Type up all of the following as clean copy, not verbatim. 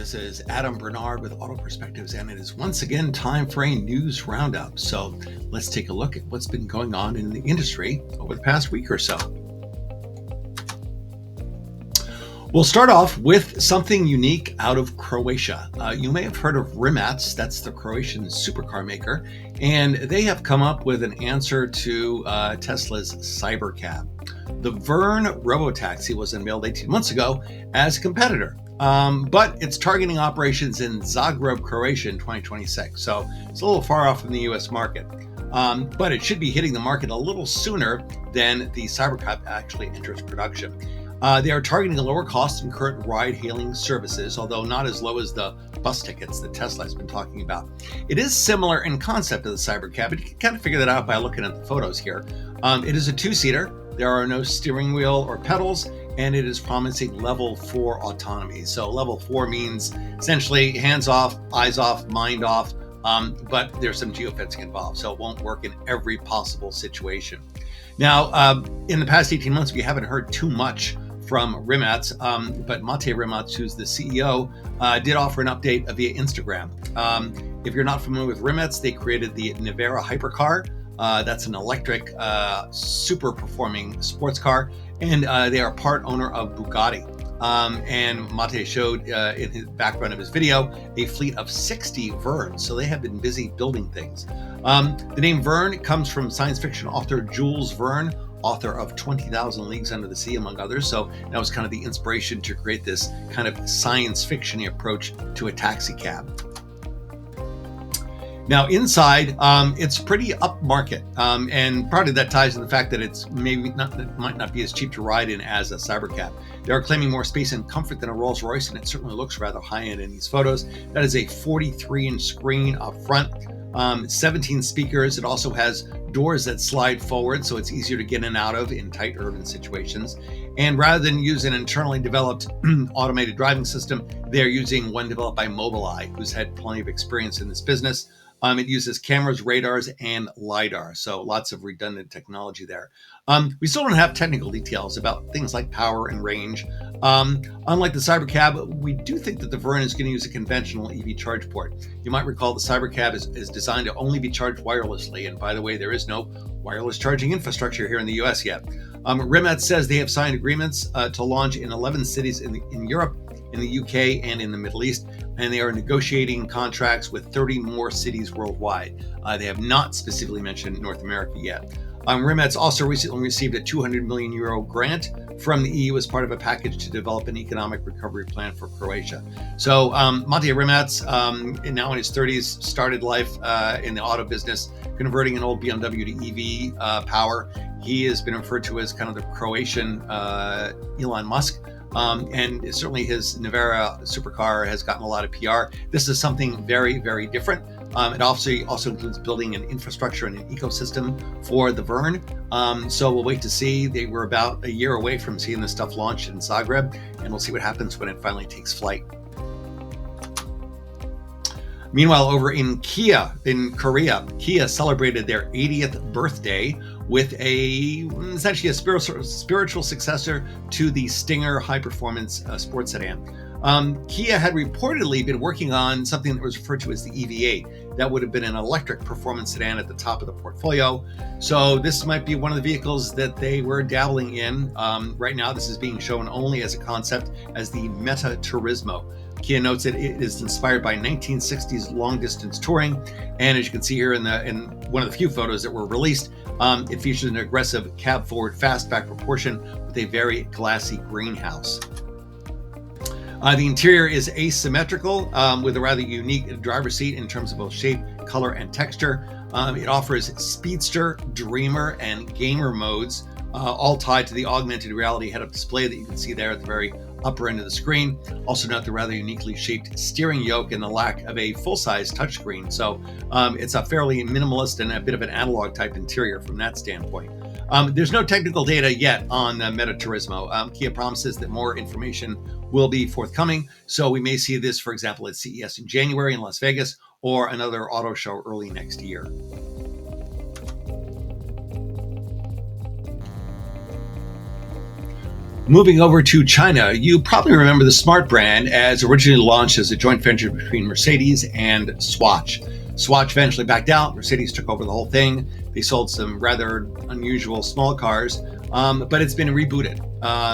This is Adam Bernard with AutoPerspectives, and it is once again time for a news roundup. So let's take a look at what's been going on in the industry over the past week or so. We'll start off with something unique out of Croatia. You may have heard of Rimac, that's the Croatian supercar maker, and they have come up with an answer to Tesla's Cybercab. The Verne robotaxi was unveiled 18 months ago as a competitor, but it's targeting operations in Zagreb, Croatia in 2026, so it's a little far off from the US market. But it should be hitting the market a little sooner than the Cybercab actually enters production. They are targeting a lower cost than current ride-hailing services, although not as low as the bus tickets that Tesla has been talking about. It is similar in concept to the Cybercab, but you can kind of figure that out by looking at the photos here. It is a two-seater. There are no steering wheel or pedals, and it is promising level 4 autonomy. So level 4 means essentially hands off, eyes off, mind off, but there's some geofencing involved, so it won't work in every possible situation. Now, in the past 18 months, we haven't heard too much from Rimac, but Mate Rimac, who's the CEO, did offer an update via Instagram. If you're not familiar with Rimac, they created the Nevera hypercar. That's an electric, super performing sports car, and they are part owner of Bugatti. And Mate showed in his background of his video a fleet of 60 Vernes, so they have been busy building things. The name Verne comes from science fiction author Jules Verne, author of 20,000 Leagues Under the Sea, among others. So that was kind of the inspiration to create this kind of science fiction-y approach to a taxi cab. Now inside, it's pretty upmarket, and part of that ties to the fact that it might not be as cheap to ride in as a Cybercab. They are claiming more space and comfort than a Rolls-Royce, and it certainly looks rather high-end in these photos. That is a 43-inch screen up front, 17 speakers. It also has doors that slide forward, so it's easier to get in and out of in tight urban situations. And rather than use an internally developed automated driving system, they're using one developed by Mobileye, who's had plenty of experience in this business. It uses cameras, radars, and LiDAR, so lots of redundant technology there. We still don't have technical details about things like power and range. Unlike the Cybercab, we do think that the Verne is going to use a conventional EV charge port. You might recall the Cybercab is designed to only be charged wirelessly, and by the way, there is no wireless charging infrastructure here in the US yet. Rimac says they have signed agreements to launch in 11 cities in Europe, in the UK, and in the Middle East, and they are negotiating contracts with 30 more cities worldwide. They have not specifically mentioned North America yet. Rimac also recently received a €200 million grant from the EU as part of a package to develop an economic recovery plan for Croatia. So Mate Rimac, now in his 30s, started life in the auto business, converting an old BMW to EV power. He has been referred to as kind of the Croatian Elon Musk. And certainly his Nevera supercar has gotten a lot of PR. This is something very, very different. It also includes building an infrastructure and an ecosystem for the Verne. So we'll wait to see. They were about a year away from seeing this stuff launched in Zagreb, and we'll see what happens when it finally takes flight. Meanwhile, over in Kia, in Korea, Kia celebrated their 80th birthday with essentially a spiritual successor to the Stinger high-performance sports sedan. Kia had reportedly been working on something that was referred to as the EV8. That would have been an electric performance sedan at the top of the portfolio. So this might be one of the vehicles that they were dabbling in. Right now, this is being shown only as a concept as the Meta Turismo. Kia notes that it is inspired by 1960s long-distance touring, and as you can see here in one of the few photos that were released, it features an aggressive cab-forward fastback proportion with a very classy greenhouse. The interior is asymmetrical with a rather unique driver's seat in terms of both shape, color, and texture. It offers speedster, dreamer, and gamer modes, all tied to the augmented reality head-up display that you can see there at the very upper end of the screen. Also note the rather uniquely shaped steering yoke and the lack of a full-size touchscreen. So it's a fairly minimalist and a bit of an analog type interior from that standpoint. There's no technical data yet on the Meta Turismo. Kia promises that more information will be forthcoming. So we may see this, for example, at CES in January in Las Vegas or another auto show early next year. Moving over to China, you probably remember the Smart brand as originally launched as a joint venture between Mercedes and Swatch. Swatch eventually backed out. Mercedes took over the whole thing. They sold some rather unusual small cars, but it's been rebooted.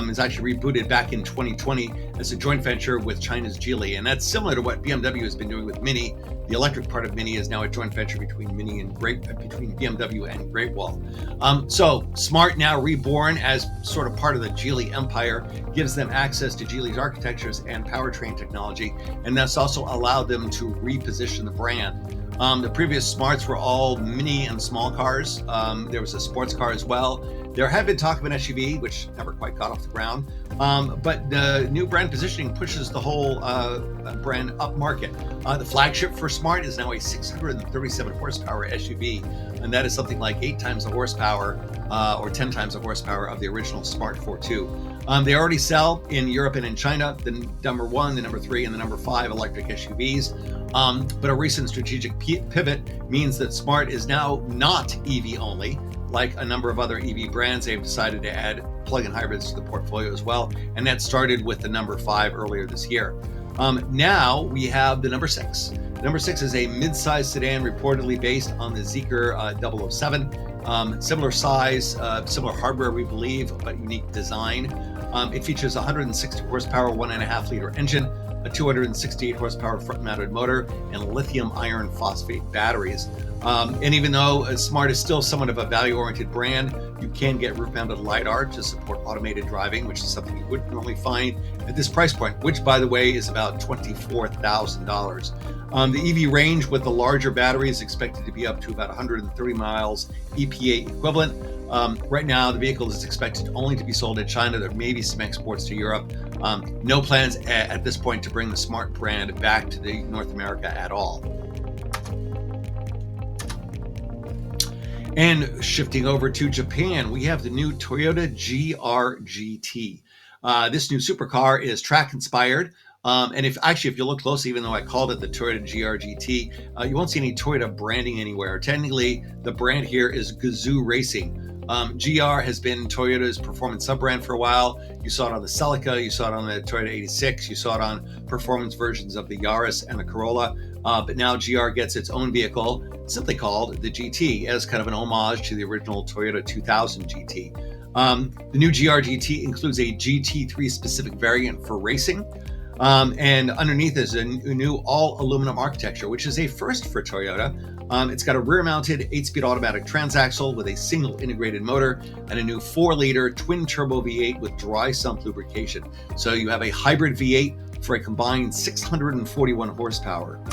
It's actually rebooted back in 2020 as a joint venture with China's Geely, and that's similar to what BMW has been doing with Mini. The electric part of Mini is now a joint venture between between BMW and Great Wall. So Smart, now reborn as sort of part of the Geely empire, gives them access to Geely's architectures and powertrain technology, and that's also allowed them to reposition the brand. The previous Smarts were all mini and small cars. There was a sports car as well. There had been talk of an SUV, which never quite got off the ground. But the new brand positioning pushes the whole brand up market. The flagship for Smart is now a 637 horsepower SUV, and that is something like 8 times the horsepower or 10 times the horsepower of the original Smart 4.2. They already sell in Europe and in China the number 1, the number 3, and the number 5 electric SUVs. But a recent strategic pivot means that Smart is now not EV only. Like a number of other EV brands, they've decided to add plug-in hybrids to the portfolio as well, and that started with the number 5 earlier this year. Now we have the number 6. The number 6 is a mid-size sedan reportedly based on the Zeekr 007. Similar size, similar hardware, we believe, but unique design. It features a 160 horsepower, 1.5 liter engine, a 268 horsepower front-mounted motor, and lithium iron phosphate batteries. And even though Smart is still somewhat of a value-oriented brand, you can get roof-mounted LiDAR to support automated driving, which is something you wouldn't normally find at this price point, which, by the way, is about $24,000. The EV range with the larger battery is expected to be up to about 130 miles EPA equivalent. Right now, the vehicle is expected only to be sold in China. There may be some exports to Europe. No plans at this point to bring the Smart brand back to the North America at all. And shifting over to Japan, we have the new Toyota GR GT. This new supercar is track inspired. And if you look closely, even though I called it the Toyota GR GT, you won't see any Toyota branding anywhere. Technically, the brand here is Gazoo Racing. GR has been Toyota's performance sub-brand for a while. You saw it on the Celica, you saw it on the Toyota 86, you saw it on performance versions of the Yaris and the Corolla. But now GR gets its own vehicle, simply called the GT, as kind of an homage to the original Toyota 2000 GT. The new GR GT includes a GT3 specific variant for racing. And underneath is a new all-aluminum architecture, which is a first for Toyota. It's got a rear-mounted 8-speed automatic transaxle with a single integrated motor and a new 4-liter twin-turbo V8 with dry sump lubrication. So you have a hybrid V8 for a combined 641 horsepower.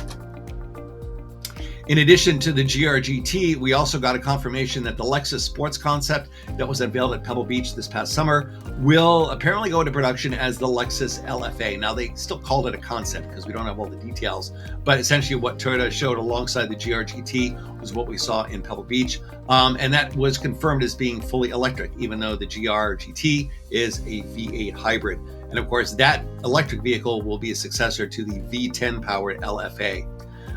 In addition to the GR GT, we also got a confirmation that the Lexus sports concept that was unveiled at Pebble Beach this past summer will apparently go into production as the Lexus LFA. Now, they still called it a concept because we don't have all the details, but essentially what Toyota showed alongside the GR GT was what we saw in Pebble Beach, and that was confirmed as being fully electric, even though the GR GT is a V8 hybrid. And of course, that electric vehicle will be a successor to the V10-powered LFA.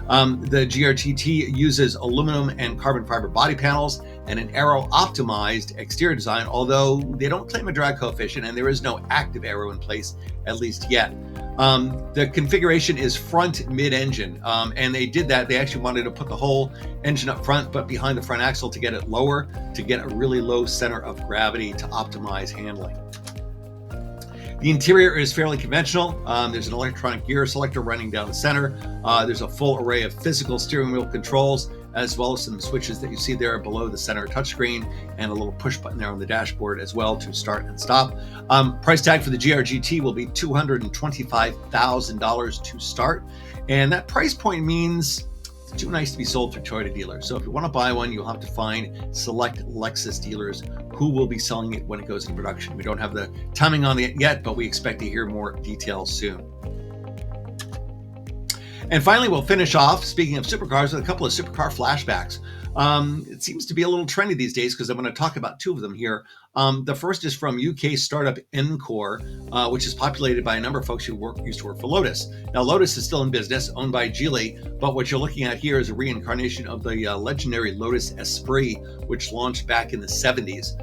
The GR GT uses aluminum and carbon fiber body panels and an aero-optimized exterior design, although they don't claim a drag coefficient and there is no active aero in place, at least yet. The configuration is front mid-engine, and they did that. They actually wanted to put the whole engine up front, but behind the front axle to get it lower, to get a really low center of gravity to optimize handling. The interior is fairly conventional. There's an electronic gear selector running down the center. There's a full array of physical steering wheel controls, as well as some switches that you see there below the center touchscreen, and a little push button there on the dashboard as well to start and stop. Price tag for the GR GT will be $225,000 to start. And that price point means it's too nice to be sold through Toyota dealers. So if you want to buy one, you'll have to find select Lexus dealers who will be selling it when it goes into production. We don't have the timing on it yet, but we expect to hear more details soon. And finally, we'll finish off, speaking of supercars, with a couple of supercar flashbacks. It seems to be a little trendy these days because I'm going to talk about two of them here. The first is from UK startup Encore, which is populated by a number of folks who used to work for Lotus. Now, Lotus is still in business, owned by Geely, but what you're looking at here is a reincarnation of the legendary Lotus Esprit, which launched back in the 70s.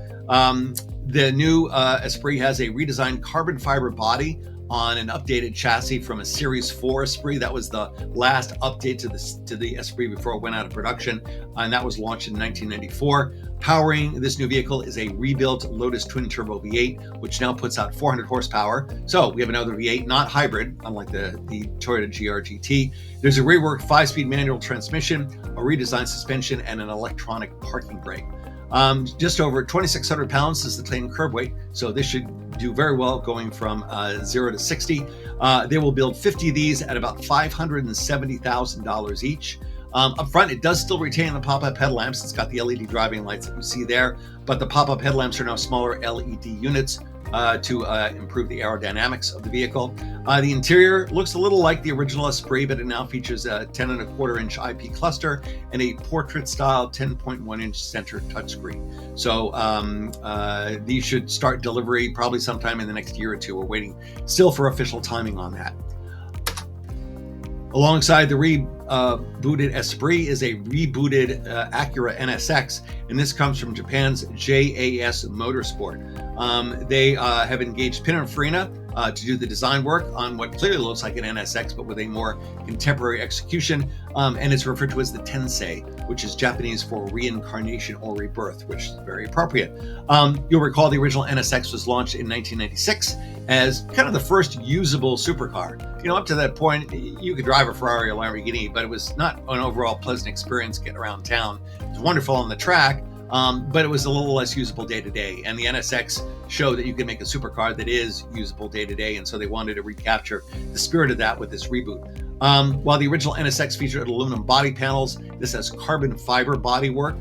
The new Esprit has a redesigned carbon fiber body on an updated chassis from a Series 4 Esprit. That was the last update to the Esprit before it went out of production, and that was launched in 1994. Powering this new vehicle is a rebuilt Lotus twin-turbo V8, which now puts out 400 horsepower. So we have another V8, not hybrid, unlike the Toyota GR GT. There's a reworked 5-speed manual transmission, a redesigned suspension, and an electronic parking brake. Just over 2,600 pounds is the claimed curb weight, so this should do very well going from 0 to 60. They will build 50 of these at about $570,000 each. Up front, it does still retain the pop-up headlamps. It's got the LED driving lights that you see there, but the pop-up headlamps are now smaller LED units to improve the aerodynamics of the vehicle. The interior looks a little like the original Esprit, but it now features a 10.25-inch IP cluster and a portrait-style 10.1-inch center touchscreen. So these should start delivery probably sometime in the next year or two. We're waiting still for official timing on that. Alongside the rebooted Esprit is a rebooted Acura NSX, and this comes from Japan's JAS Motorsport. They have engaged Pininfarina to do the design work on what clearly looks like an NSX, but with a more contemporary execution, and it's referred to as the Tensei, which is Japanese for reincarnation or rebirth, which is very appropriate. You'll recall the original NSX was launched in 1996 as kind of the first usable supercar. You know, up to that point, you could drive a Ferrari or Lamborghini, but it was not an overall pleasant experience getting around town. It was wonderful on the track, but it was a little less usable day to day. And the NSX showed that you can make a supercar that is usable day to day, and so they wanted to recapture the spirit of that with this reboot. While the original NSX featured aluminum body panels, this has carbon fiber bodywork.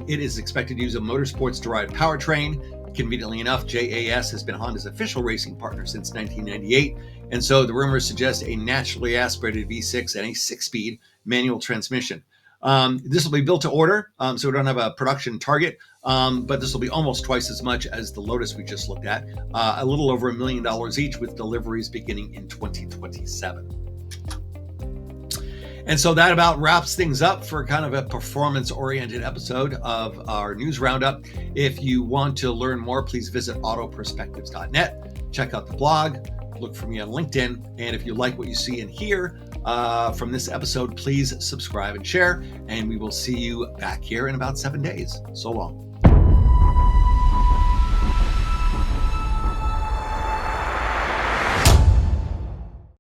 It is expected to use a motorsports-derived powertrain. Conveniently enough, JAS has been Honda's official racing partner since 1998, and so the rumors suggest a naturally aspirated V6 and a 6-speed manual transmission. This will be built to order, so we don't have a production target, but this will be almost twice as much as the Lotus we just looked at, a little over $1 million each, with deliveries beginning in 2027. And so that about wraps things up for kind of a performance-oriented episode of our news roundup. If you want to learn more, please visit AutoPerspectives.net. Check out the blog. Look for me on LinkedIn. And if you like what you see and hear from this episode, please subscribe and share. And we will see you back here in about 7 days. So long.